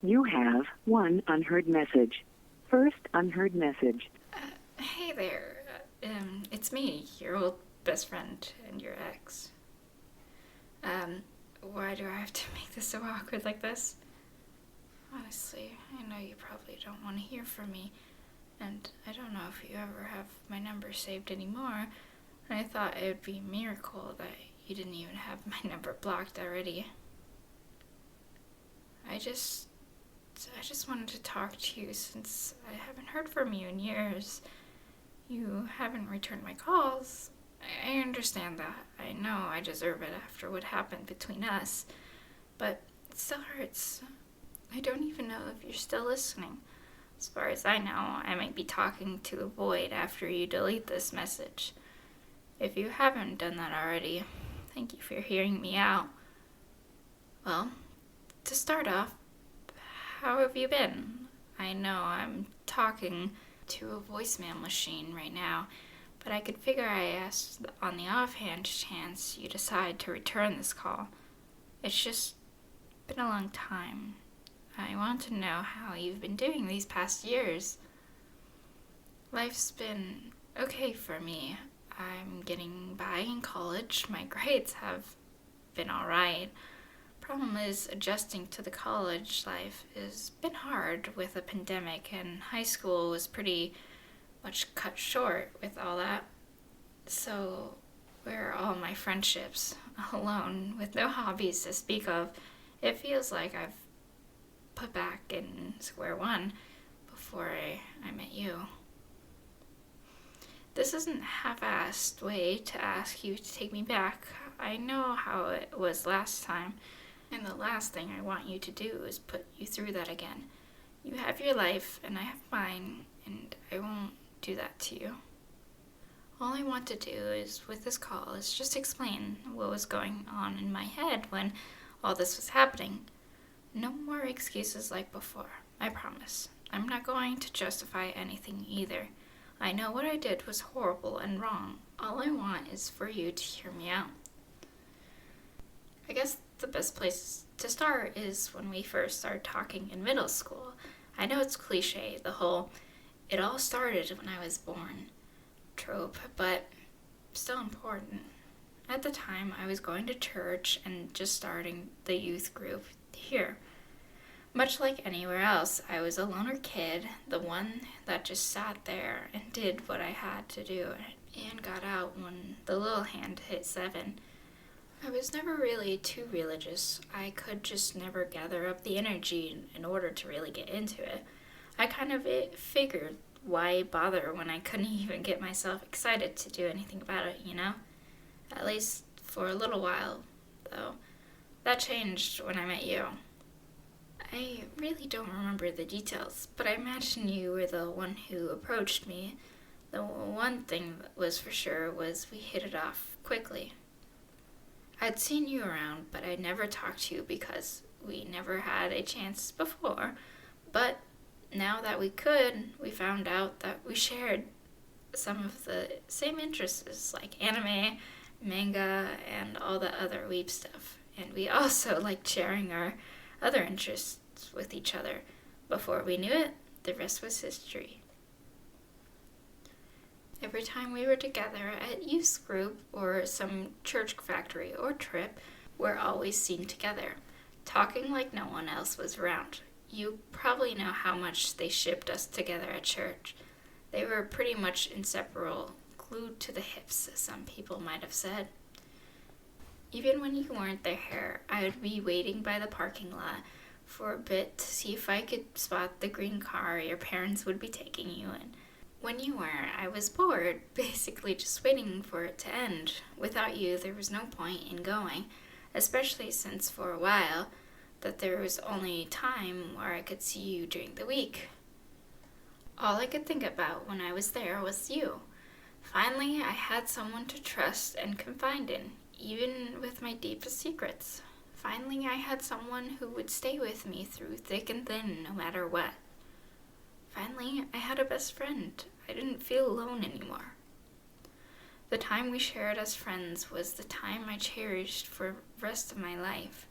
You have one unheard message. First unheard message. Hey there. It's me, your old best friend and your ex. Why do I have to make this so awkward like this? Honestly, I know you probably don't want to hear from me, and I don't know if you ever have my number saved anymore, and I thought it would be a miracle that you didn't even have my number blocked already. I just wanted to talk to you since I haven't heard from you in years. You haven't returned my calls. I understand that. I know I deserve it after what happened between us, but it still hurts. I don't even know if you're still listening. As far as I know, I might be talking to a void after you delete this message. If you haven't done that already, thank you for hearing me out. Well, to start off, how have you been? I know I'm talking to a voicemail machine right now, but I could figure I asked on the offhand chance you decide to return this call. It's just been a long time. I want to know how you've been doing these past years. Life's been okay for me. I'm getting by in college. My grades have been alright. Problem is, adjusting to the college life has been hard with a pandemic, and high school was pretty much cut short with all that. So, where are all my friendships? Alone, with no hobbies to speak of. It feels like I've put back in square one before I met you. This isn't a half-assed way to ask you to take me back. I know how it was last time, and the last thing I want you to do is put you through that again. You have your life, and I have mine, and I won't do that to you. All I want to do is, with this call, is just explain what was going on in my head when all this was happening. No more excuses like before, I promise. I'm not going to justify anything either. I know what I did was horrible and wrong. All I want is for you to hear me out. I guess the best place to start is when we first started talking in middle school. I know it's cliche, the whole "it all started when I was born" trope, but still important. At the time, I was going to church and just starting the youth group here. Much like anywhere else, I was a loner kid, the one that just sat there and did what I had to do and got out when the little hand hit 7. I was never really too religious. I could just never gather up the energy in order to really get into it. I kind of figured, why bother when I couldn't even get myself excited to do anything about it, you know? At least for a little while, though. That changed when I met you. I really don't remember the details, but I imagine you were the one who approached me. The one thing that was for sure was we hit it off quickly. I'd seen you around, but I'd never talked to you because we never had a chance before. But now that we could, we found out that we shared some of the same interests like anime, manga, and all the other weeb stuff. And we also liked sharing our other interests with each other. Before we knew it, the rest was history. Every time we were together at youth group or some church factory or trip, we're always seen together, talking like no one else was around. You probably know how much they shipped us together at church. They were pretty much inseparable, glued to the hips, as some people might have said. Even when you weren't there, I would be waiting by the parking lot for a bit to see if I could spot the green car your parents would be taking you in. When you weren't, I was bored, basically just waiting for it to end. Without you, there was no point in going, especially since for a while that there was only time where I could see you during the week. All I could think about when I was there was you. Finally, I had someone to trust and confide in, even with my deepest secrets. Finally, I had someone who would stay with me through thick and thin, no matter what. Finally, I had a best friend. I didn't feel alone anymore. The time we shared as friends was the time I cherished for the rest of my life.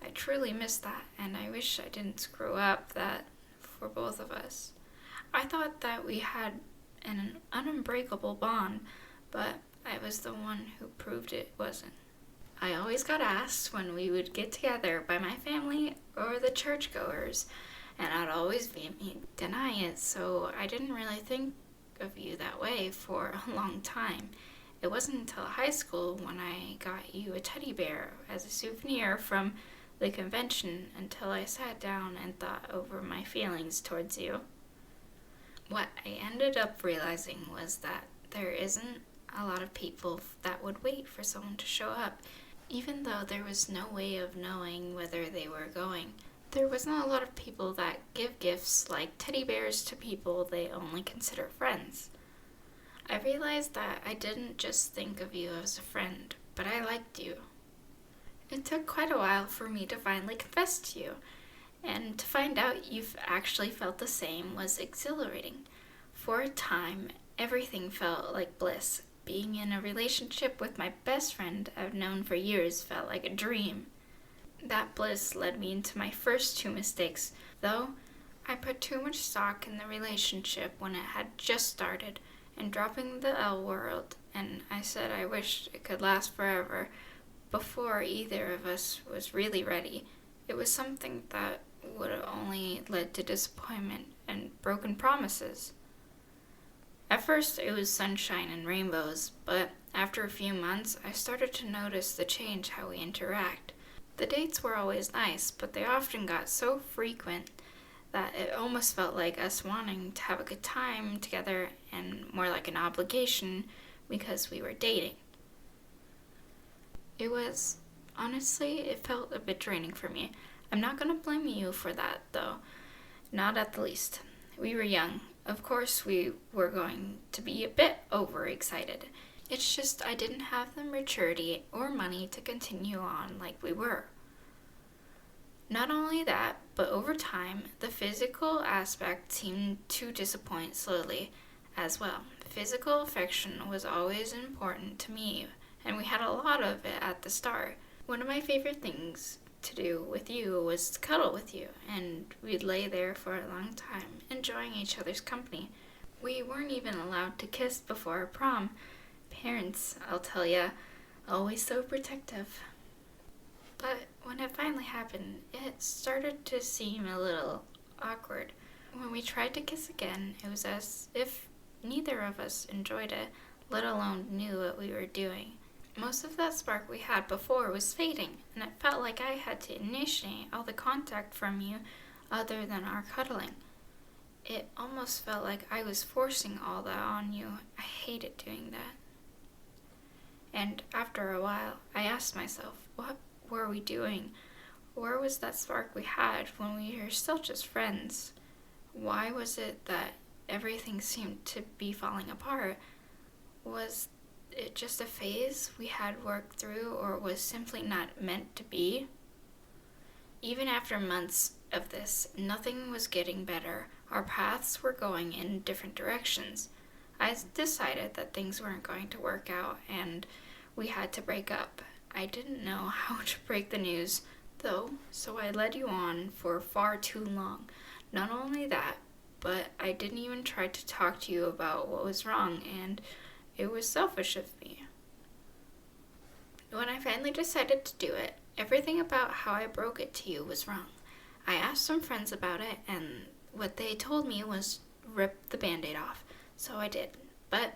I truly miss that, and I wish I didn't screw up that for both of us. I thought that we had an unbreakable bond, but I was the one who proved it wasn't. I always got asked when we would get together by my family or the churchgoers, and I'd always deny it, so I didn't really think of you that way for a long time. It wasn't until high school when I got you a teddy bear as a souvenir from the convention until I sat down and thought over my feelings towards you. What I ended up realizing was that there isn't a lot of people that would wait for someone to show up, even though there was no way of knowing whether they were going. There wasn't a lot of people that give gifts like teddy bears to people they only consider friends. I realized that I didn't just think of you as a friend, but I liked you. It took quite a while for me to finally confess to you, and to find out you've actually felt the same was exhilarating. For a time, everything felt like bliss. Being in a relationship with my best friend I've known for years felt like a dream. That bliss led me into my first 2 mistakes, though I put too much stock in the relationship when it had just started, and dropping the L word, and I said I wished it could last forever before either of us was really ready. It was something that would have only led to disappointment and broken promises. At first, it was sunshine and rainbows, but after a few months, I started to notice the change how we interact. The dates were always nice, but they often got so frequent that it almost felt like us wanting to have a good time together and more like an obligation because we were dating. It felt a bit draining for me. I'm not going to blame you for that, though. Not at the least. We were young. Of course, we were going to be a bit overexcited. It's just I didn't have the maturity or money to continue on like we were. Not only that, but over time, the physical aspect seemed to disappoint slowly as well. Physical affection was always important to me, and we had a lot of it at the start. One of my favorite things to do with you was to cuddle with you, and we'd lay there for a long time, enjoying each other's company. We weren't even allowed to kiss before our prom. Parents, I'll tell ya, always so protective. But when it finally happened, it started to seem a little awkward. When we tried to kiss again, it was as if neither of us enjoyed it, let alone knew what we were doing. Most of that spark we had before was fading, and it felt like I had to initiate all the contact from you other than our cuddling. It almost felt like I was forcing all that on you. I hated doing that. And after a while, I asked myself, what were we doing? Where was that spark we had when we were still just friends? Why was it that everything seemed to be falling apart? Was it just a phase we had worked through, or was simply not meant to be? Even after months of this, nothing was getting better. Our paths were going in different directions. I decided that things weren't going to work out, and we had to break up. I didn't know how to break the news, though, so I led you on for far too long. Not only that, but I didn't even try to talk to you about what was wrong, and it was selfish of me. When I finally decided to do it, everything about how I broke it to you was wrong. I asked some friends about it, and what they told me was rip the Band-Aid off, so I did. But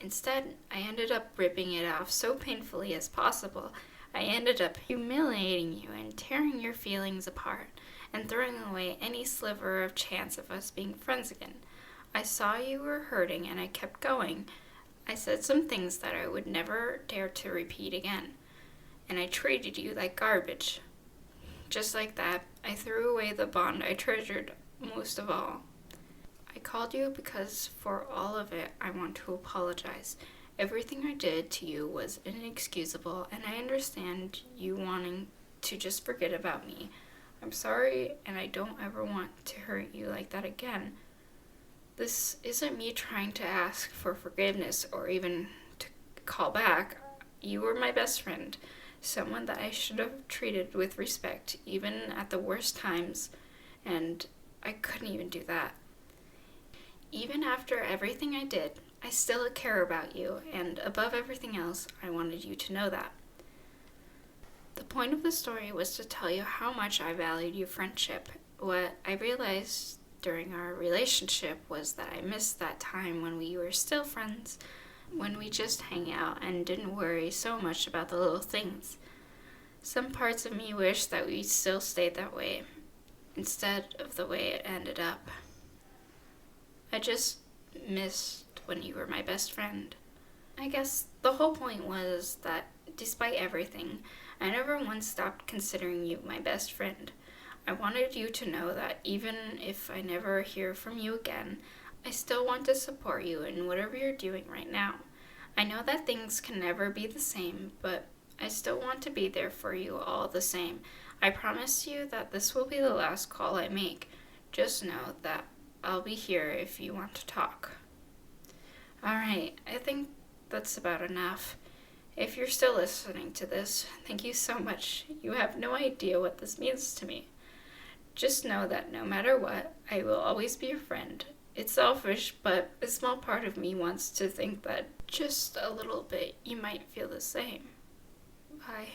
instead, I ended up ripping it off so painfully as possible. I ended up humiliating you and tearing your feelings apart and throwing away any sliver of chance of us being friends again. I saw you were hurting and I kept going. I said some things that I would never dare to repeat again, and I treated you like garbage. Just like that, I threw away the bond I treasured most of all. I called you because for all of it, I want to apologize. Everything I did to you was inexcusable, and I understand you wanting to just forget about me. I'm sorry, and I don't ever want to hurt you like that again. This isn't me trying to ask for forgiveness or even to call back. You were my best friend, someone that I should have treated with respect, even at the worst times, and I couldn't even do that. Even after everything I did, I still care about you, and above everything else, I wanted you to know that. The point of the story was to tell you how much I valued your friendship. What I realized during our relationship was that I missed that time when we were still friends, when we just hang out and didn't worry so much about the little things. Some parts of me wish that we still stayed that way, instead of the way it ended up. I just missed when you were my best friend. I guess the whole point was that despite everything, I never once stopped considering you my best friend. I wanted you to know that even if I never hear from you again, I still want to support you in whatever you're doing right now. I know that things can never be the same, but I still want to be there for you all the same. I promise you that this will be the last call I make. Just know that I'll be here if you want to talk. Alright, I think that's about enough. If you're still listening to this, thank you so much. You have no idea what this means to me. Just know that no matter what, I will always be your friend. It's selfish, but a small part of me wants to think that just a little bit you might feel the same. Bye.